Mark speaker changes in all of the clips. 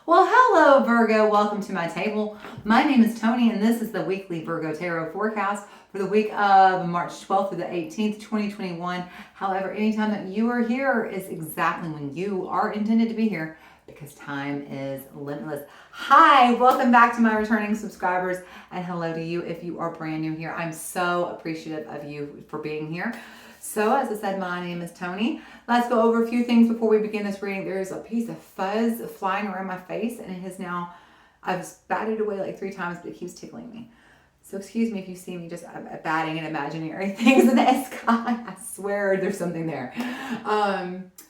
Speaker 1: Well, hello, Virgo. Welcome to my table. My name is Toni, and this is the weekly Virgo Tarot forecast for the week of March 12th through the 18th, 2021. However, anytime that you are here is exactly when you are intended to be here because time is limitless. Hi, welcome back to my returning subscribers, and hello to you if you are brand new here. I'm so appreciative of you for being here. So, as I said, my name is Toni. Let's go over a few things before we begin this reading. There's a piece of fuzz flying around my face, and it has now, I've batted it away like 3 times, but it keeps tickling me. So excuse me if you see me just batting and imaginary things in the sky. I swear there's something there.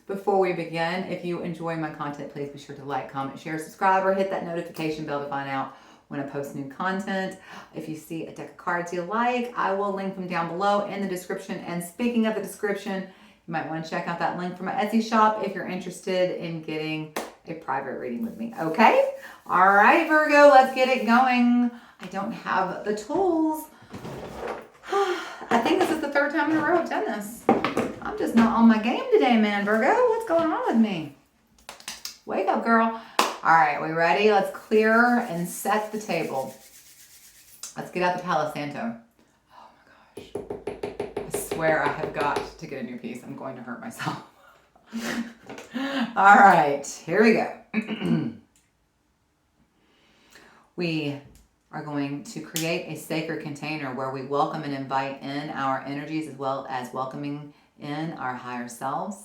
Speaker 1: Before we begin, if you enjoy my content, please be sure to like, comment, share, subscribe, or hit that notification bell to find out when I post new content. If you see a deck of cards you like, I will link them down below in the description. And speaking of the description, you might want to check out that link for my Etsy shop if you're interested in getting a private reading with me. Okay? All right, Virgo, let's get it going. I don't have the tools. I think this is the 3rd time in a row I've done this. I'm just not on my game today, man, Virgo. What's going on with me? Wake up, girl. All right, we ready? Let's clear and set the table. Let's get out the Palo Santo. Oh my gosh. I swear I have got to get a new piece. I'm going to hurt myself. All right, here we go. We are going to create a sacred container where we welcome and invite in our energies as well as welcoming in our higher selves.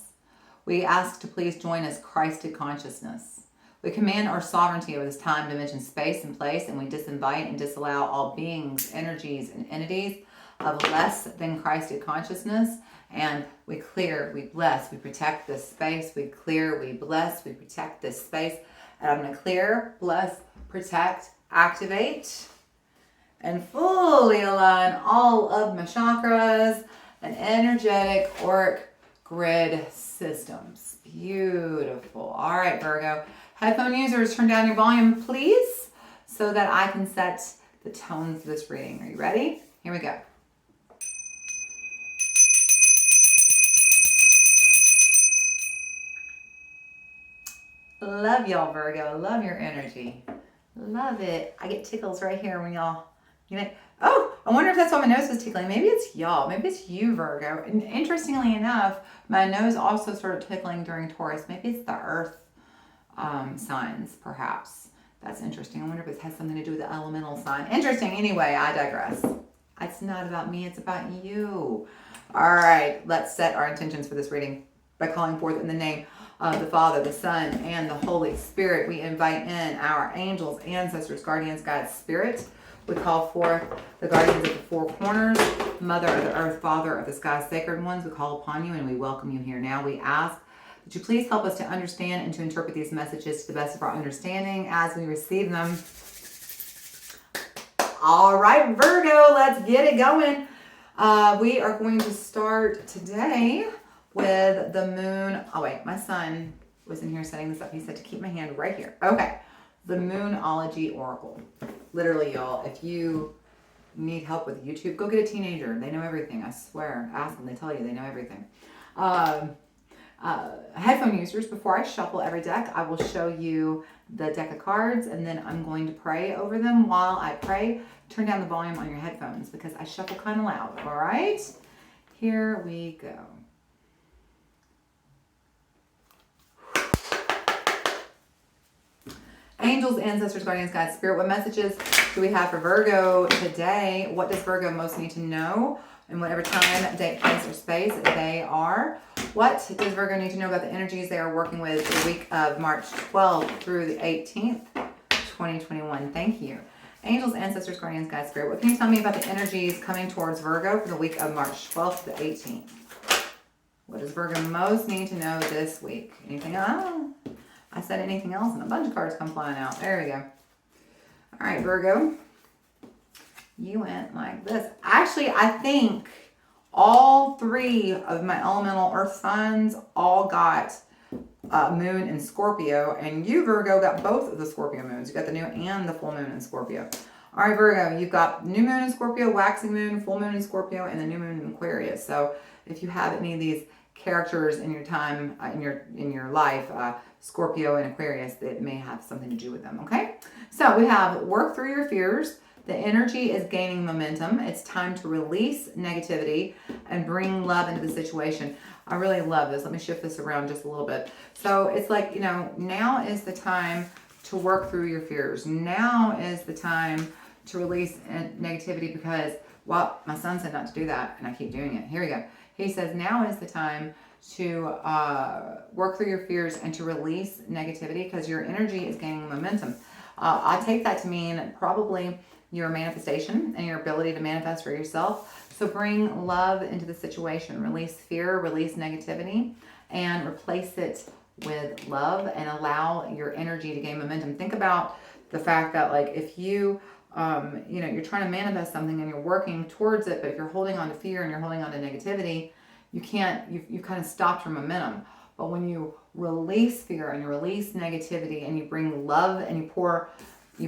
Speaker 1: We ask to please join us Christed consciousness. We command our sovereignty over this time, dimension, space, and place, and we disinvite and disallow all beings, energies, and entities of less than Christed consciousness. And we clear, we bless, we protect this space. We clear, we bless, we protect this space. And I'm going to clear, bless, protect, activate, and fully align all of my chakras and energetic auric grid systems. Beautiful. All right, Virgo. Headphone users, turn down your volume, please, so that I can set the tone for this reading. Are you ready? Here we go. Love y'all, Virgo. Love your energy. Love it. I get tickles right here when y'all, oh, I wonder if that's why my nose was tickling. Maybe it's y'all. Maybe it's you, Virgo. And interestingly enough, my nose also started tickling during Taurus. Maybe it's the earth signs, perhaps. That's interesting. I wonder if it has something to do with the elemental sign. Interesting. Anyway, I digress. It's not about me. It's about you. All right. Let's set our intentions for this reading by calling forth in the name of the Father, the Son, and the Holy Spirit. We invite in our angels, ancestors, guardians, God's Spirit. We call forth the guardians of the 4 corners, Mother of the Earth, Father of the Sky, Sacred Ones. We call upon you and we welcome you here now. We ask that you please help us to understand and to interpret these messages to the best of our understanding as we receive them. All right, Virgo, let's get it going. We are going to start today with the moon. Oh wait, my son was in here setting this up. He said to keep my hand right here. Okay, the Moonology Oracle. Literally, y'all, if you need help with YouTube, go get a teenager. They know everything, I swear. Ask them, they tell you they know everything. Headphone users, before I shuffle every deck, I will show you the deck of cards, and then I'm going to pray over them. While I pray, turn down the volume on your headphones because I shuffle kind of loud, all right? Here we go. Angels, ancestors, guardians, God's Spirit, what messages do we have for Virgo today? What does Virgo most need to know in whatever time, date, place, or space they are? What does Virgo need to know about the energies they are working with the week of March 12th through the 18th, 2021? Thank you. Angels, ancestors, guardians, God's Spirit, what can you tell me about the energies coming towards Virgo for the week of March 12th to the 18th? What does Virgo most need to know this week? Anything else? I said anything else and a bunch of cards come flying out. There we go. All right, Virgo. You went like this. Actually, I think all 3 of my elemental earth signs all got moon in Scorpio. And you, Virgo, got both of the Scorpio moons. You got the new and the full moon in Scorpio. All right, Virgo, you've got new moon in Scorpio, waxing moon, full moon in Scorpio, and the new moon in Aquarius. So if you have any of these characters in your time, in your life, Scorpio and Aquarius, that may have something to do with them, okay? So we have work through your fears. The energy is gaining momentum. It's time to release negativity and bring love into the situation. I really love this. Let me shift this around just a little bit. So it's like, you know, now is the time to work through your fears. Now is the time to release negativity because, well, my son said not to do that and I keep doing it. Here we go. He says now is the time to work through your fears and to release negativity because your energy is gaining momentum. I take that to mean probably your manifestation and your ability to manifest for yourself. So bring love into the situation. Release fear, release negativity, and replace it with love and allow your energy to gain momentum. Think about the fact that, like, if you, you know, you're trying to manifest something and you're working towards it, but if you're holding on to fear and you're holding on to negativity, you can't, you kind of stopped your momentum. But when you release fear and you release negativity and you bring love and you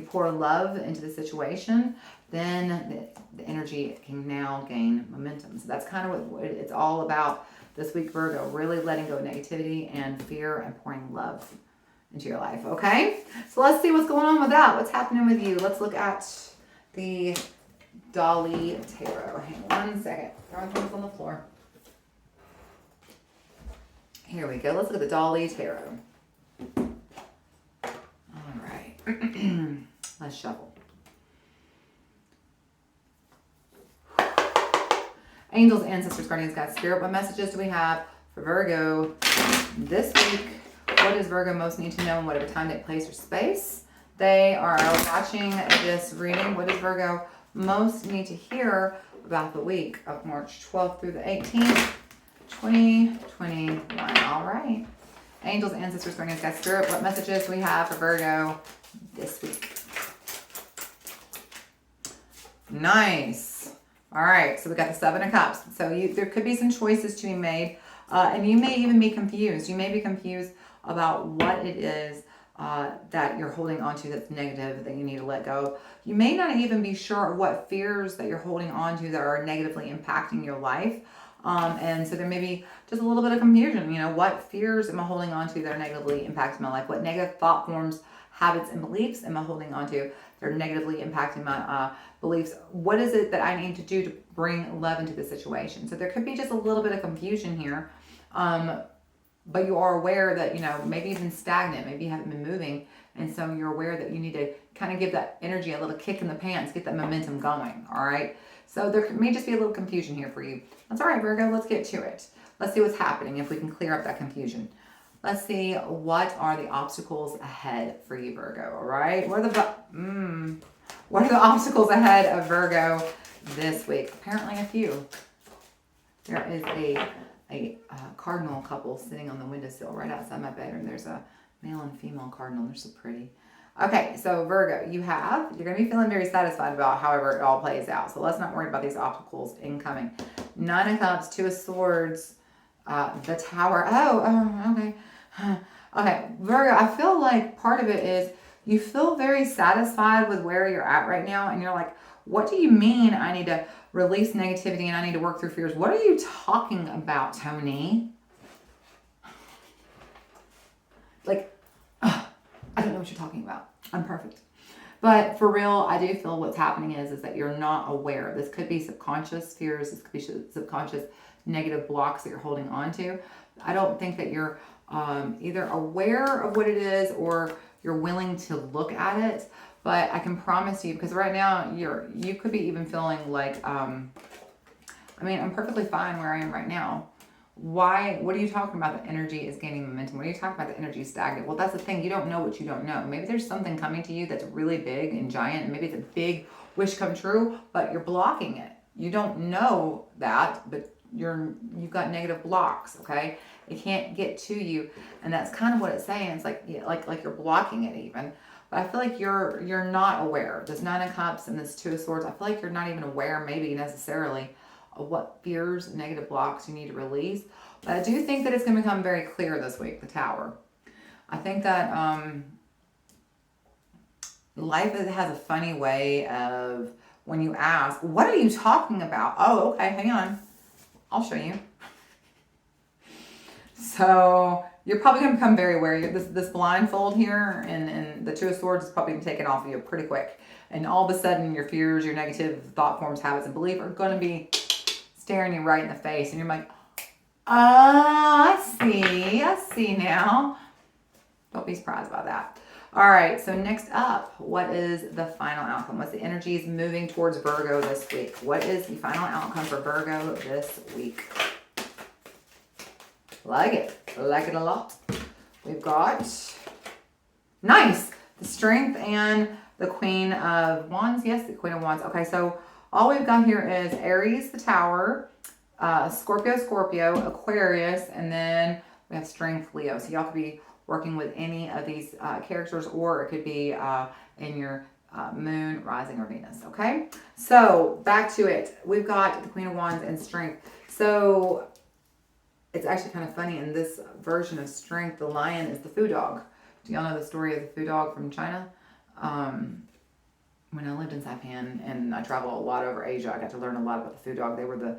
Speaker 1: pour love into the situation, then the energy can now gain momentum. So that's kind of what it's all about this week, Virgo, really letting go of negativity and fear and pouring love into your life, okay? So let's see what's going on with that. What's happening with you? Let's look at the Dolly Tarot. Hang on 1 second. Throwing things on the floor. Here we go. Let's look at the Dolly Tarot. All right. Let's shuffle. Angels, ancestors, guardians, God, spirit, what messages do we have for Virgo this week? What does Virgo most need to know in whatever time, date, place, or space they are watching this reading? What does Virgo most need to hear about the week of March 12th through the 18th, 2021? All right. Angels, ancestors, guardians, God, spirit, what messages do we have for Virgo this week? Nice. All right, so we got the Seven of Cups. So there could be some choices to be made, and you may even be confused. You may be confused about what it is that you're holding on to that's negative that you need to let go. You may not even be sure of what fears that you're holding on to that are negatively impacting your life. And so there may be just a little bit of confusion. You know, what fears am I holding on to that are negatively impacting my life? What negative thought forms, habits, and beliefs am I holding on to that are negatively impacting my beliefs? What is it that I need to do to bring love into the situation? So there could be just a little bit of confusion here. But you are aware that, you know, maybe you've been stagnant, maybe you haven't been moving. And so you're aware that you need to kind of give that energy a little kick in the pants, get that momentum going, all right? So there may just be a little confusion here for you. That's all right, Virgo, let's get to it. Let's see what's happening, if we can clear up that confusion. Let's see, what are the obstacles ahead for you, Virgo, all right? What are the obstacles ahead of Virgo this week? Apparently a few. There is a cardinal couple sitting on the windowsill right outside my bedroom. There's a male and female cardinal. They're so pretty. Okay, so Virgo, you're going to be feeling very satisfied about however it all plays out. So let's not worry about these obstacles incoming. Nine of Cups, Two of Swords, the Tower. Oh, okay. Okay, Virgo, I feel like part of it is you feel very satisfied with where you're at right now. And you're like, what do you mean I need to release negativity and I need to work through fears? What are you talking about, Toni? Like, I don't know what you're talking about. I'm perfect. But for real, I do feel what's happening is that you're not aware. This could be subconscious fears. This could be subconscious negative blocks that you're holding on to. I don't think that you're either aware of what it is or you're willing to look at it. But I can promise you, because right now you could be even feeling like, I mean, I'm perfectly fine where I am right now. Why? What are you talking about? The energy is gaining momentum. What are you talking about? The energy is stagnant. Well, that's the thing. You don't know what you don't know. Maybe there's something coming to you that's really big and giant, and maybe it's a big wish come true, but you're blocking it. You don't know that, but you've got negative blocks. Okay, it can't get to you, and that's kind of what it's saying. It's like you're blocking it even. But I feel like you're not aware. This Nine of Cups and this Two of Swords, I feel like you're not even aware, maybe necessarily, of what fears, negative blocks you need to release. But I do think that it's going to become very clear this week, the Tower. I think that life has a funny way of, when you ask, what are you talking about? Oh, okay, hang on. I'll show you. So you're probably going to become very wary. This blindfold here and the Two of Swords is probably taken off of you pretty quick. And all of a sudden, your fears, your negative thought forms, habits, and belief are going to be staring you right in the face. And you're like, I see now. Don't be surprised about that. All right, so next up, what is the final outcome? What's the energies moving towards Virgo this week? What is the final outcome for Virgo this week? Like it a lot. We've got, nice, the Strength and the Queen of Wands. Yes, the Queen of Wands. Okay, so all we've got here is Aries, the Tower, Scorpio, Aquarius, and then we have Strength, Leo. So y'all could be working with any of these characters, or it could be in your moon, rising, or Venus, okay? So back to it. We've got the Queen of Wands and Strength. So it's actually kind of funny. In this version of Strength, the lion is the food dog. Do y'all know the story of the food dog from China? When I lived in Saipan and I traveled a lot over Asia, I got to learn a lot about the food dog. They were the,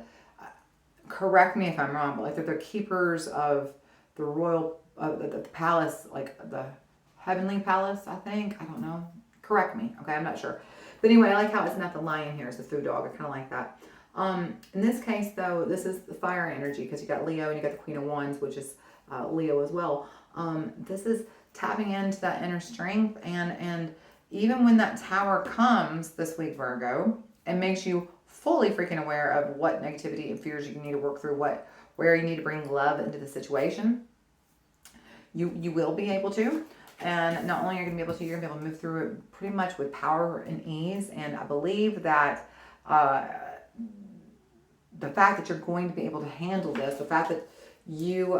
Speaker 1: correct me if I'm wrong, but like they're the keepers of the royal, the palace, like the heavenly palace, I think. I don't know. Correct me. Okay, I'm not sure. But anyway, I like how it's not the lion here, it's the food dog. I kind of like that. In this case, though, this is the fire energy because you got Leo and you got the Queen of Wands, which is Leo as well. This is tapping into that inner strength, and even when that Tower comes this week, Virgo, it makes you fully freaking aware of what negativity and fears you need to work through, where you need to bring love into the situation. You will be able to. And not only are you going to be able to, you're going to be able to move through it pretty much with power and ease. And I believe that the fact that you're going to be able to handle this, the fact that you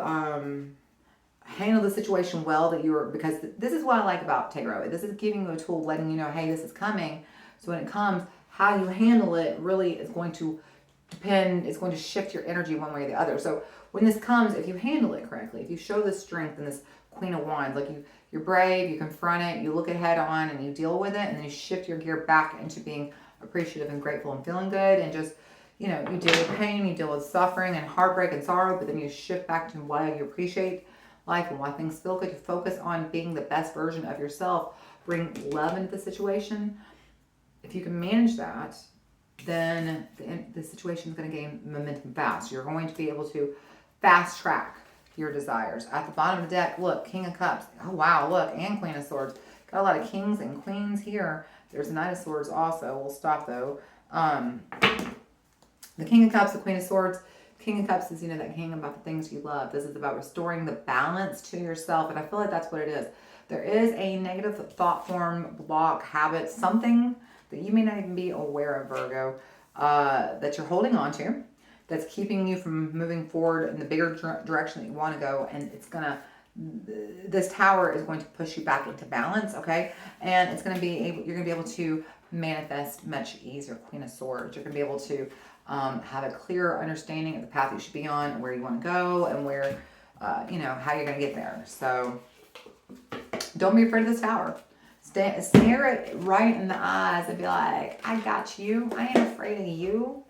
Speaker 1: handle the situation well, because this is what I like about tarot. This is giving you a tool, letting you know, hey, this is coming. So when it comes, how you handle it really is going to depend, it's going to shift your energy one way or the other. So when this comes, if you handle it correctly, if you show this strength and this Queen of Wands, like you're brave, you confront it, you look it head on and you deal with it, and then you shift your gear back into being appreciative and grateful and feeling good, and just, you deal with pain, you deal with suffering and heartbreak and sorrow, but then you shift back to why you appreciate life and why things feel good. You focus on being the best version of yourself, bring love into the situation. If you can manage that, then the situation is going to gain momentum fast. You're going to be able to fast track your desires. At the bottom of the deck, look, King of Cups. Oh, wow, look, and Queen of Swords. Got a lot of kings and queens here. There's a Knight of Swords also. We'll stop, though. The King of Cups, the Queen of Swords. King of Cups is, that king about the things you love. This is about restoring the balance to yourself, and I feel like that's what it is. There is a negative thought form, block, habit, something that you may not even be aware of, Virgo, that you're holding on to, that's keeping you from moving forward in the bigger direction that you want to go. And this Tower is going to push you back into balance, okay? And you're going to be able to manifest much easier. Queen of Swords. You're going to be able to have a clearer understanding of the path you should be on, and where you want to go, and where, how you're going to get there. So don't be afraid of this Tower. Stare it right in the eyes and be like, I got you. I ain't afraid of you.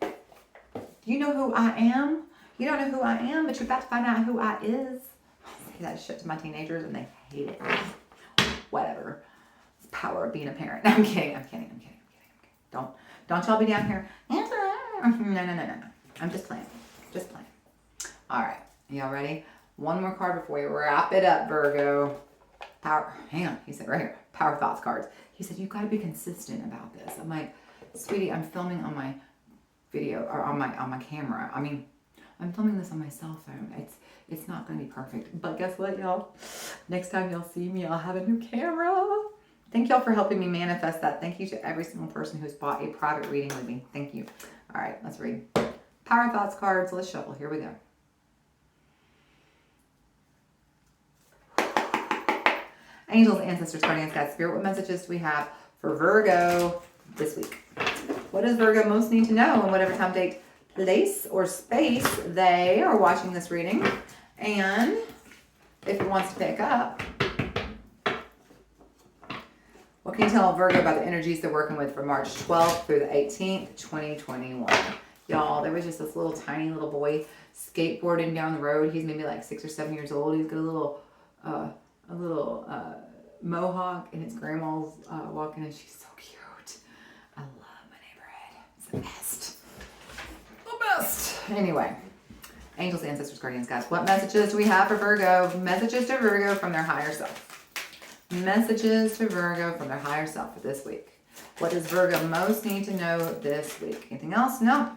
Speaker 1: You know who I am. You don't know who I am, but you're about to find out who I is. I say that shit to my teenagers and they hate it. Whatever. It's the power of being a parent. No, I'm kidding. Don't y'all be down here. No. I'm just playing. All right. Y'all ready? One more card before we wrap it up, Virgo. Hang on. He said right here. Power thoughts cards. He said, you've got to be consistent about this. I'm like, sweetie, I'm filming on my video, or on my camera. I mean, I'm filming this on my cell phone. It's not going to be perfect. But guess what, y'all? Next time y'all see me, I'll have a new camera. Thank y'all for helping me manifest that. Thank you to every single person who's bought a private reading with me. Thank you. All right, let's read. Power thoughts cards. Let's shuffle. Here we go. Angels, ancestors, guardians, God, spirit, what messages do we have for Virgo this week? What does Virgo most need to know in whatever time, date, place, or space they are watching this reading? And if it wants to pick up, what can you tell Virgo about the energies they're working with from March 12th through the 18th, 2021? Y'all, there was just this little tiny little boy skateboarding down the road. He's maybe like 6 or 7 years old. He's got a little mohawk, and his grandma's walking, and she's so cute. I love my neighborhood. It's the best. The best. Anyway, angels, ancestors, guardians, guys. What messages do we have for Virgo? Messages to Virgo from their higher self. Messages to Virgo from their higher self for this week. What does Virgo most need to know this week? Anything else? No.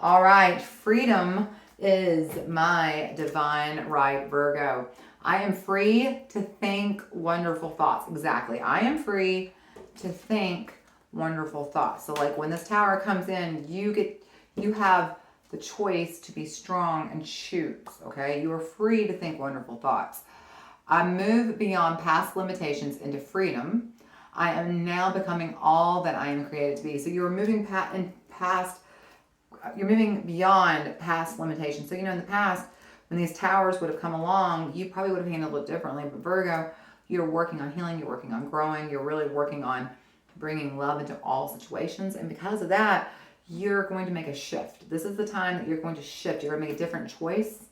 Speaker 1: All right. Freedom is my divine right, Virgo. I am free to think wonderful thoughts. Exactly. I am free to think wonderful thoughts. So like when this tower comes in, you have the choice to be strong and choose. Okay. You are free to think wonderful thoughts. I move beyond past limitations into freedom. I am now becoming all that I am created to be. So you're moving you're moving beyond past limitations. So, in the past, when these towers would have come along, you probably would have handled it differently. But Virgo, you're working on healing, you're working on growing, you're really working on bringing love into all situations. And because of that, you're going to make a shift. This is the time that you're going to shift. You're going to make a different choice.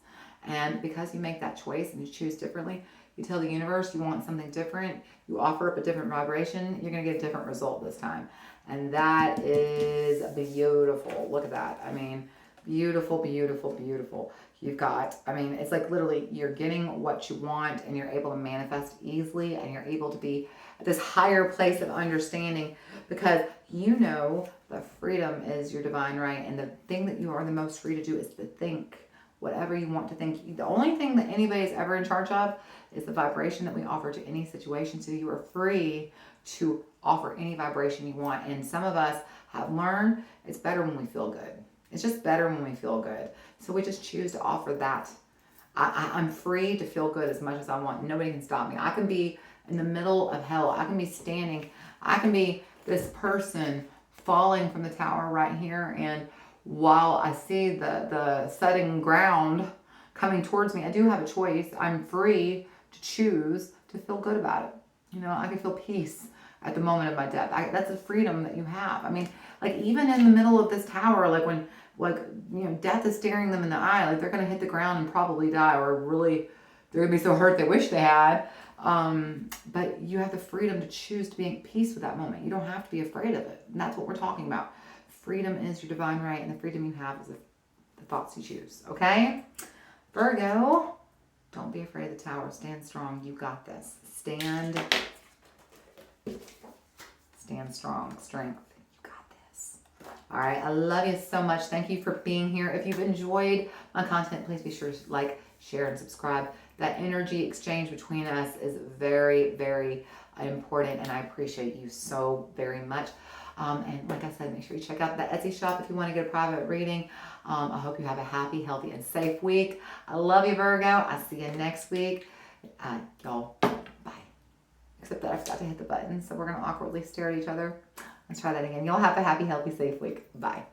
Speaker 1: And because you make that choice and you choose differently, you tell the universe you want something different, you offer up a different vibration, you're going to get a different result this time. And that is beautiful. Look at that. I mean, beautiful, beautiful, beautiful. You've got, it's like literally you're getting what you want, and you're able to manifest easily, and you're able to be at this higher place of understanding, because you know that freedom is your divine right. And the thing that you are the most free to do is to think whatever you want to think. The only thing that anybody's ever in charge of is the vibration that we offer to any situation. So you are free to offer any vibration you want. And some of us have learned it's better when we feel good. It's just better when we feel good. So we just choose to offer that. I'm free to feel good as much as I want. Nobody can stop me. I can be in the middle of hell. I can be standing. I can be this person falling from the tower right here, and while I see the setting ground coming towards me, I do have a choice. I'm free to choose to feel good about it. I can feel peace at the moment of my death. That's a freedom that you have. Like even in the middle of this tower, like when death is staring them in the eye, like they're going to hit the ground and probably die, or really they're going to be so hurt they wish they had. But you have the freedom to choose to be at peace with that moment. You don't have to be afraid of it. And that's what we're talking about. Freedom is your divine right, and the freedom you have is the thoughts you choose. Okay? Virgo, don't be afraid of the tower. Stand strong. You got this. Stand strong. Strength. You got this. All right. I love you so much. Thank you for being here. If you've enjoyed my content, please be sure to like, share, and subscribe. That energy exchange between us is very, very important, and I appreciate you so very much. And like I said, make sure you check out the Etsy shop if you want to get a private reading. I hope you have a happy, healthy, and safe week. I love you, Virgo. I'll see you next week. Y'all, bye. Except that I forgot to hit the button, so we're going to awkwardly stare at each other. Let's try that again. Y'all have a happy, healthy, safe week. Bye.